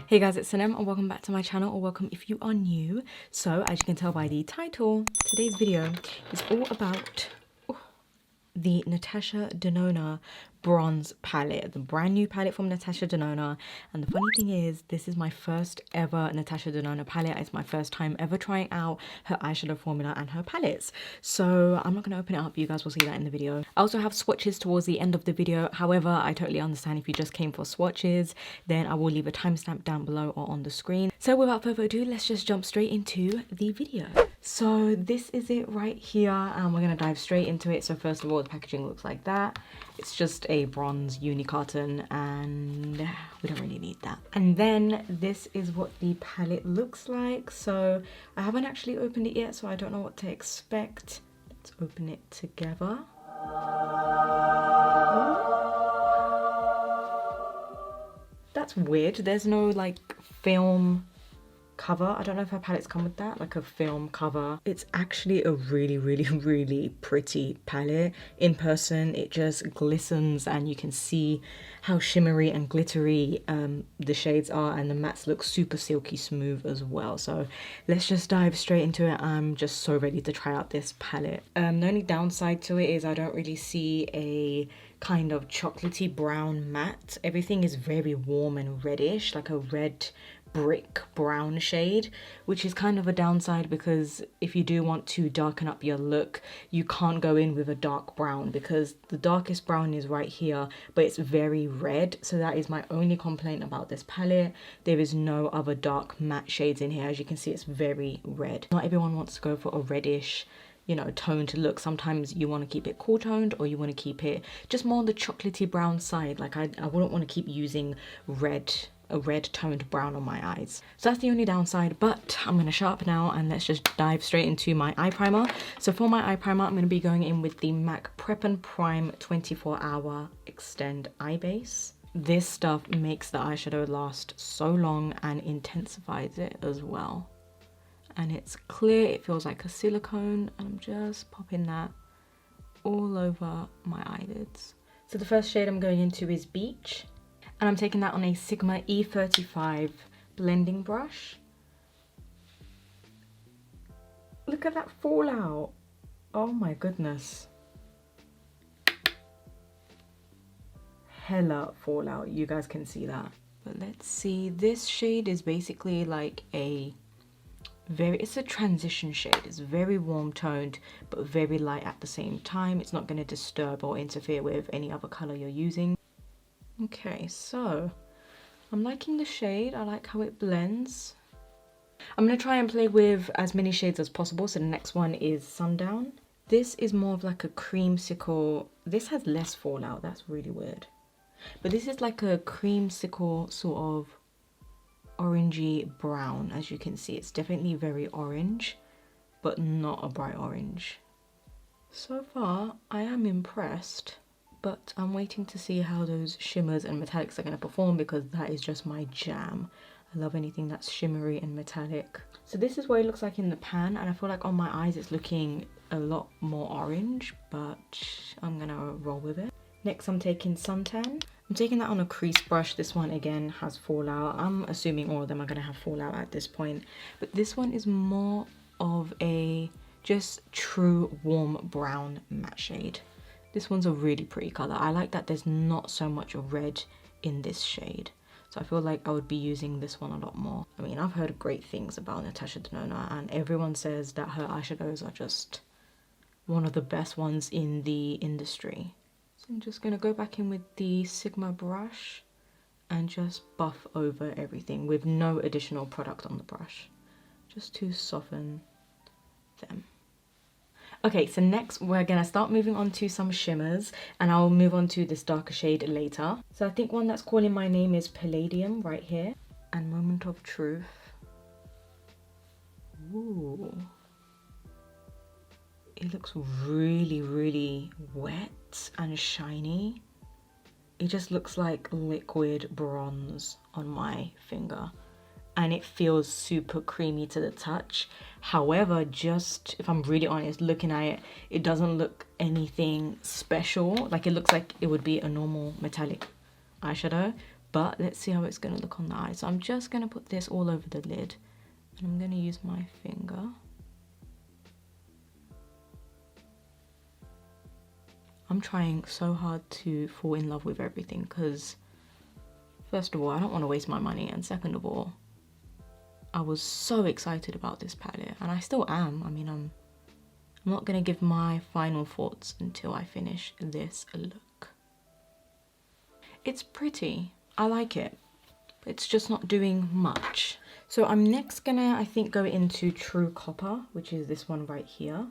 Hey guys, it's Sinem and welcome back to my channel, or welcome if you are new. So as you can tell by the title, today's video is all about the Natasha Denona bronze palette, the brand new palette from Natasha Denona. And the funny thing is, this is my first ever Natasha Denona palette. It's my first time ever trying out her eyeshadow formula and her palettes, so I'm not going to open it up. You guys will see that in the video. I also have swatches towards the end of the video. However, I totally understand if you just came for swatches, then I will leave a timestamp down below or on the screen. So without further ado, let's just jump straight into the video. So this is it right here, and we're going to dive straight into it. So first of all, the packaging looks like that. It's just a bronze uni carton and we don't really need that. And then this is what the palette looks like. So I haven't actually opened it yet, so I don't know what to expect. Let's open it together. That's weird. There's no like film cover. I don't know if her palettes come with that, like a film cover. It's actually a really pretty palette. In person it just glistens and you can see how shimmery and glittery the shades are, and the mattes look super silky smooth as well. So let's just dive straight into it. I'm just so ready to try out this palette. The only downside to it is I don't really see a kind of chocolatey brown matte. Everything is very warm and reddish, like a red brick brown shade, which is kind of a downside, because if you do want to darken up your look, you can't go in with a dark brown because the darkest brown is right here, but it's very red. So that is my only complaint about this palette. There is no other dark matte shades in here. As you can see, it's very red. Not everyone wants to go for a reddish, you know, toned look. Sometimes you want to keep it cool toned, or you want to keep it just more on the chocolatey brown side. Like I wouldn't want to keep using a red toned brown on my eyes. So that's the only downside, but I'm gonna shut up now and let's just dive straight into my eye primer. So for my eye primer, I'm gonna be going in with the MAC Prep and Prime 24-Hour Extend Eye Base. This stuff makes the eyeshadow last so long and intensifies it as well. And it's clear, it feels like a silicone, and I'm just popping that all over my eyelids. So the first shade I'm going into is Beach, and I'm taking that on a Sigma E35 blending brush. Look at that fallout. Oh my goodness. Hella fallout, you guys can see that. But let's see, this shade is basically like it's a transition shade. It's very warm toned, but very light at the same time. It's not gonna disturb or interfere with any other color you're using. Okay, so I'm liking the shade. I like how it blends. I'm going to try and play with as many shades as possible. So the next one is Sundown. This is more of like a creamsicle. This has less fallout. That's really weird. But this is like a creamsicle sort of orangey brown. As you can see, it's definitely very orange, but not a bright orange. So far, I am impressed. But I'm waiting to see how those shimmers and metallics are going to perform, because that is just my jam. I love anything that's shimmery and metallic. So this is what it looks like in the pan, and I feel like on my eyes it's looking a lot more orange, but I'm going to roll with it. Next I'm taking Suntan. I'm taking that on a crease brush. This one again has fallout. I'm assuming all of them are going to have fallout at this point. But this one is more of a just true warm brown matte shade. This one's a really pretty color. I like that there's not so much red in this shade. So I feel like I would be using this one a lot more. I mean, I've heard great things about Natasha Denona, and everyone says that her eyeshadows are just one of the best ones in the industry. So I'm just gonna go back in with the Sigma brush and just buff over everything with no additional product on the brush, just to soften them. Okay, so next we're gonna start moving on to some shimmers, and I'll move on to this darker shade later. So I think one that's calling my name is Palladium right here, and Moment of Truth. Ooh. It looks really wet and shiny. It just looks like liquid bronze on my finger, and it feels super creamy to the touch. However, just if I'm really honest, looking at it, it doesn't look anything special. Like, it looks like it would be a normal metallic eyeshadow, but let's see how it's going to look on the eye. So I'm just going to put this all over the lid, and I'm going to use my finger. I'm trying so hard to fall in love with everything because, first of all, I don't want to waste my money, and second of all, I was so excited about this palette, and I still am. I mean, I'm not going to give my final thoughts until I finish this look. It's pretty. I like it. It's just not doing much. So I'm next gonna, I think, go into True Copper, which is this one right here.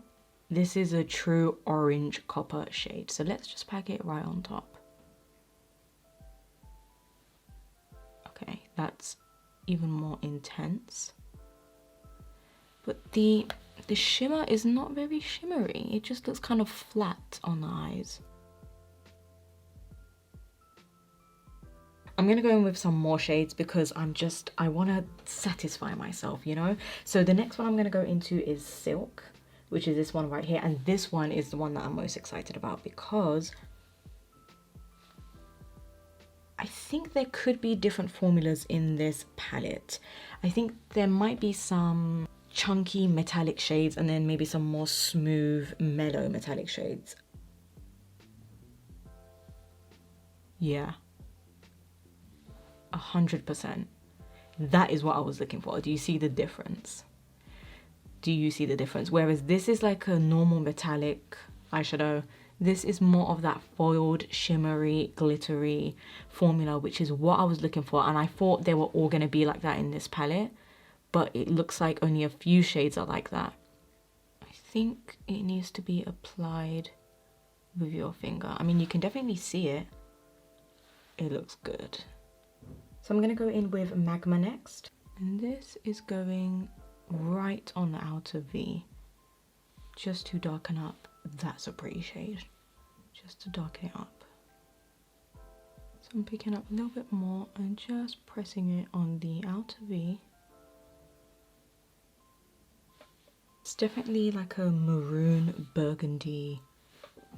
This is a true orange copper shade. So let's just pack it right on top. Okay, that's even more intense. But the shimmer is not very shimmery. It just looks kind of flat on the eyes. I'm gonna go in with some more shades because I wanna satisfy myself, you know? So the next one I'm gonna go into is Silk, which is this one right here. And this one is the one that I'm most excited about because I think there could be different formulas in this palette. I think there might be some chunky metallic shades and then maybe some more smooth, mellow metallic shades. Yeah. 100%. That is what I was looking for. Do you see the difference? Do you see the difference? Whereas this is like a normal metallic eyeshadow, this is more of that foiled, shimmery, glittery formula, which is what I was looking for. And I thought they were all going to be like that in this palette, but it looks like only a few shades are like that. I think it needs to be applied with your finger. I mean, you can definitely see it. It looks good. So I'm going to go in with Magma next. And this is going right on the outer V, just to darken up. That's a pretty shade, just to darken it up. So I'm picking up a little bit more and just pressing it on the outer V. It's definitely like a maroon burgundy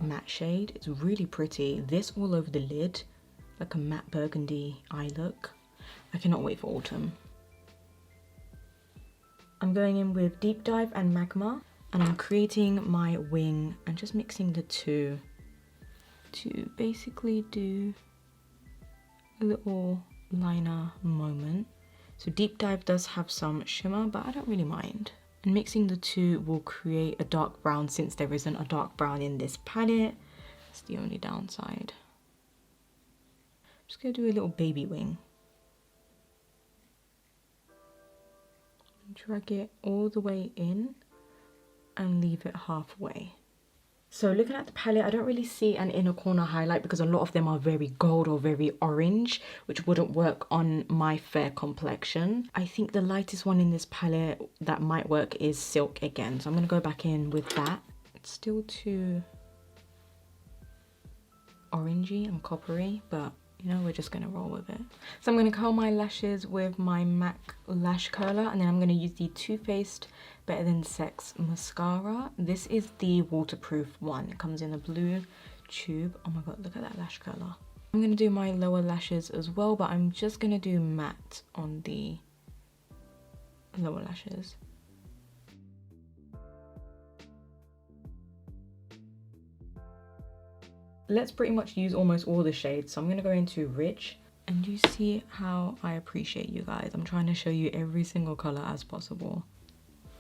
matte shade. It's really pretty. This all over the lid, like a matte burgundy eye look. I cannot wait for autumn. I'm going in with Deep Dive and Magma, and I'm creating my wing and just mixing the two to basically do a little liner moment. So Deep Dive does have some shimmer, but I don't really mind. And mixing the two will create a dark brown, since there isn't a dark brown in this palette. That's the only downside. I'm just gonna do a little baby wing. Drag it all the way in and leave it halfway. So looking at the palette, I don't really see an inner corner highlight because a lot of them are very gold or very orange, which wouldn't work on my fair complexion. I think the lightest one in this palette that might work is Silk again. So I'm going to go back in with that. It's still too orangey and coppery, but you know, we're just going to roll with it. So I'm going to curl my lashes with my MAC lash curler, and then I'm going to use the Too Faced Better Than Sex mascara. This is the waterproof one. It comes in a blue tube. Oh my god, look at that lash curler. I'm going to do my lower lashes as well, but I'm just going to do matte on the lower lashes. Let's pretty much use almost all the shades. So I'm going to go into Rich, and you see how I appreciate you guys. I'm trying to show you every single color as possible.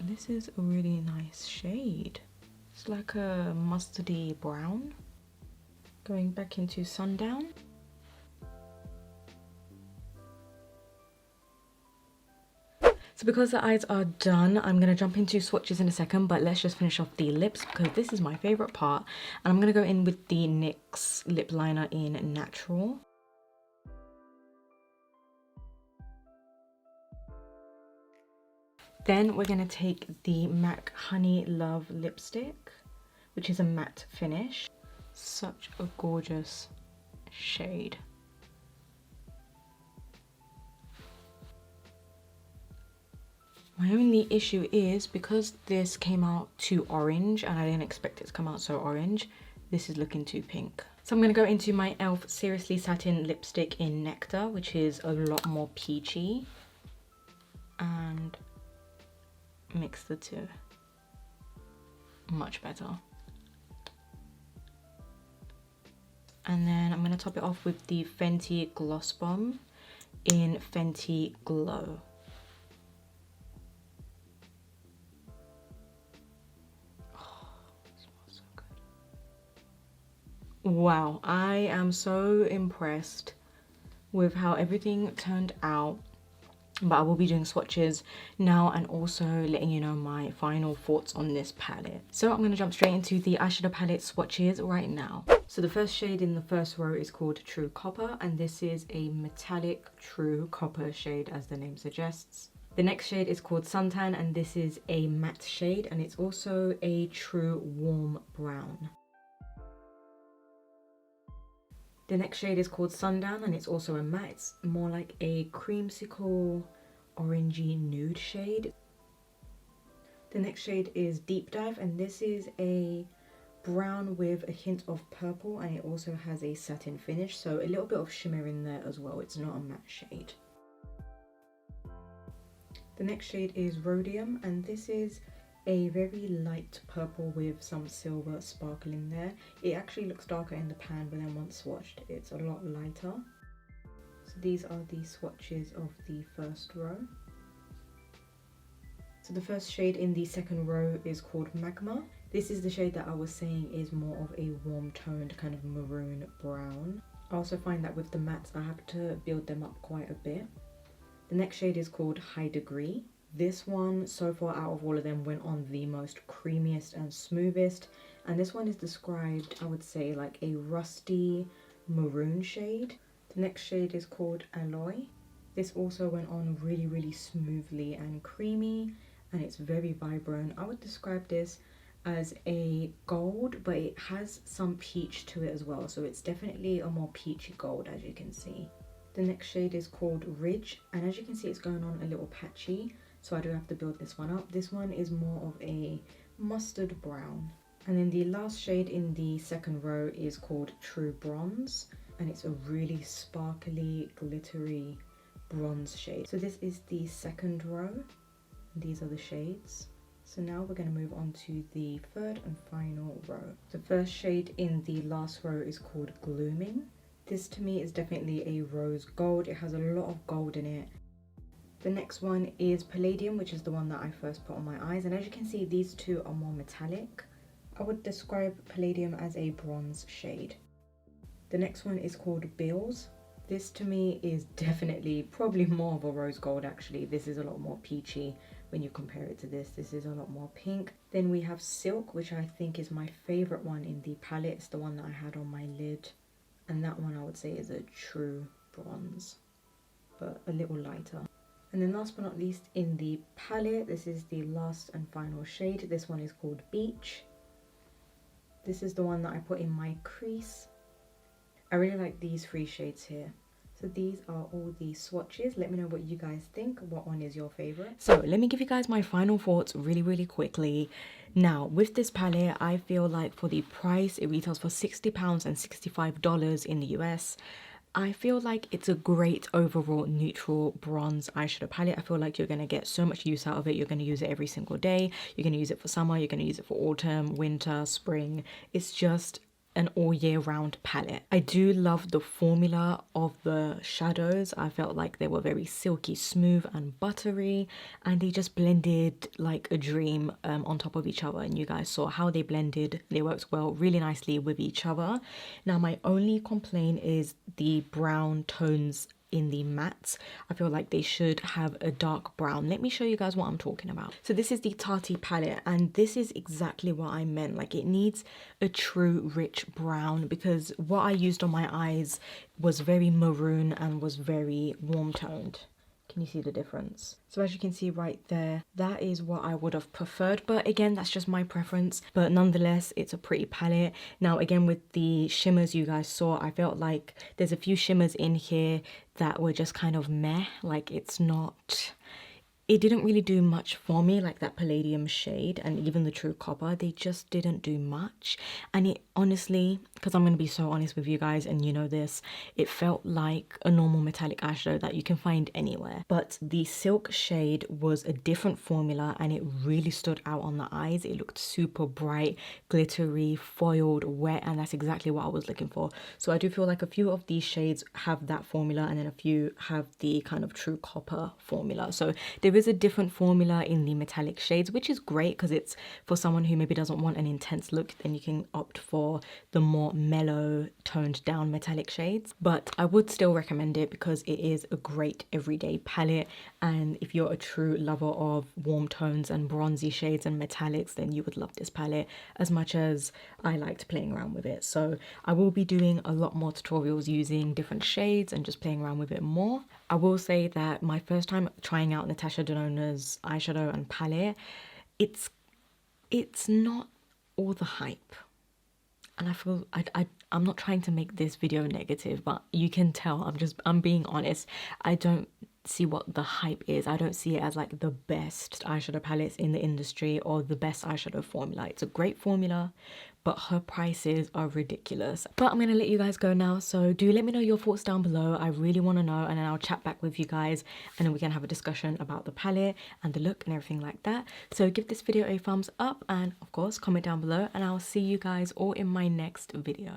This is a really nice shade. It's like a mustardy brown. Going back into Sundown. So because the eyes are done, I'm going to jump into swatches in a second, but let's just finish off the lips because this is my favorite part. And I'm going to go in with the NYX Lipliner in Natural. Then we're going to take the MAC Honeylove lipstick, which is a matte finish. Such a gorgeous shade. My only issue is because this came out too orange and I didn't expect it to come out so orange, this is looking too pink. So I'm going to go into my E.L.F. Srsly Satin lipstick in Nectar, which is a lot more peachy, and mix the two. Much better. And then I'm going to top it off with the Fenty Gloss Bomb in Fenty Glow. Oh, it smells so good. Wow, I am so impressed with how everything turned out. But I will be doing swatches now and also letting you know my final thoughts on this palette. So I'm going to jump straight into the eyeshadow palette swatches right now. So the first shade in the first row is called True Copper, and this is a metallic true copper shade, as the name suggests. The next shade is called Suntan, and this is a matte shade, and it's also a true warm brown. The next shade is called Sundown, and it's also a matte. It's more like a creamsicle orangey nude shade. The next shade is Deep Dive, and this is a brown with a hint of purple, and it also has a satin finish, so a little bit of shimmer in there as well. It's not a matte shade. The next shade is Rhodium, and this is a very light purple with some silver sparkle in there. It actually looks darker in the pan, but then once swatched it's a lot lighter. So these are the swatches of the first row. So the first shade in the second row is called Magma. This is the shade that I was saying is more of a warm toned kind of maroon brown. I also find that with the mattes I have to build them up quite a bit. The next shade is called High Degree. This one, so far out of all of them, went on the most creamiest and smoothest, and this one is described, I would say, like a rusty maroon shade. The next shade is called Alloy. This also went on really smoothly and creamy, and it's very vibrant. I would describe this as a gold, but it has some peach to it as well, so it's definitely a more peachy gold, as you can see. The next shade is called Ridge, and as you can see it's going on a little patchy, so I do have to build this one up. This one is more of a mustard brown. And then the last shade in the second row is called True Bronze, and it's a really sparkly, glittery bronze shade. So this is the second row. These are the shades. So now we're going to move on to the third and final row. The first shade in the last row is called Glooming. This to me is definitely a rose gold. It has a lot of gold in it. The next one is Palladium, which is the one that I first put on my eyes, and as you can see these two are more metallic. I would describe Palladium as a bronze shade. The next one is called Bills. This to me is definitely probably more of a rose gold actually. This is a lot more peachy when you compare it to this. This is a lot more pink. Then we have Silk, which I think is my favourite one in the palette. It's the one that I had on my lid, and that one I would say is a true bronze, but a little lighter. And then last but not least in the palette, this is the last and final shade. This one is called Beach. This is the one that I put in my crease. I really like these three shades here. So these are all the swatches. Let me know what you guys think. What one is your favorite? So let me give you guys my final thoughts really quickly. Now with this palette, I feel like for the price, it retails for £60 and $65 in the US. I feel like it's a great overall neutral bronze eyeshadow palette. I feel like you're going to get so much use out of it. You're going to use it every single day. You're going to use it for summer. You're going to use it for autumn, winter, spring. It's just an all year round palette. I do love the formula of the shadows. I felt like they were very silky smooth and buttery, and they just blended like a dream on top of each other, and you guys saw how they blended. They worked well really nicely with each other. Now my only complaint is the brown tones in the mattes. I feel like they should have a dark brown. Let me show you guys what I'm talking about. So this is the Tati palette, and this is exactly what I meant. Like it needs a true rich brown, because what I used on my eyes was very maroon and was very warm toned. Can you see the difference? So as you can see right there, that is what I would have preferred, but again, that's just my preference. But nonetheless, it's a pretty palette. Now again, with the shimmers you guys saw, I felt like there's a few shimmers in here that were just kind of meh. Like it's not, it didn't really do much for me, like that Palladium shade and even the True Copper. They just didn't do much, and it honestly, because I'm going to be so honest with you guys, and you know this, it felt like a normal metallic eyeshadow that you can find anywhere. But the Silk shade was a different formula and it really stood out on the eyes. It looked super bright, glittery, foiled, wet, and that's exactly what I was looking for. So I do feel like a few of these shades have that formula, and then a few have the kind of true copper formula. So there is a different formula in the metallic shades, which is great because it's for someone who maybe doesn't want an intense look. Then you can opt for the more mellow, toned down metallic shades. But I would still recommend it because it is a great everyday palette, and if you're a true lover of warm tones and bronzy shades and metallics, then you would love this palette as much as I liked playing around with it. So I will be doing a lot more tutorials using different shades and just playing around with it more. I will say that my first time trying out Natasha Denona's eyeshadow and palette, it's not all the hype. And I feel I'm not trying to make this video negative, but you can tell I'm being honest. I don't see what the hype is. I don't see it as like the best eyeshadow palettes in the industry or the best eyeshadow formula. It's a great formula, but her prices are ridiculous. But I'm gonna let you guys go now, so do let me know your thoughts down below. I really want to know, and then I'll chat back with you guys, and then we can have a discussion about the palette and the look and everything like that. So give this video a thumbs up, and of course comment down below, and I'll see you guys all in my next video.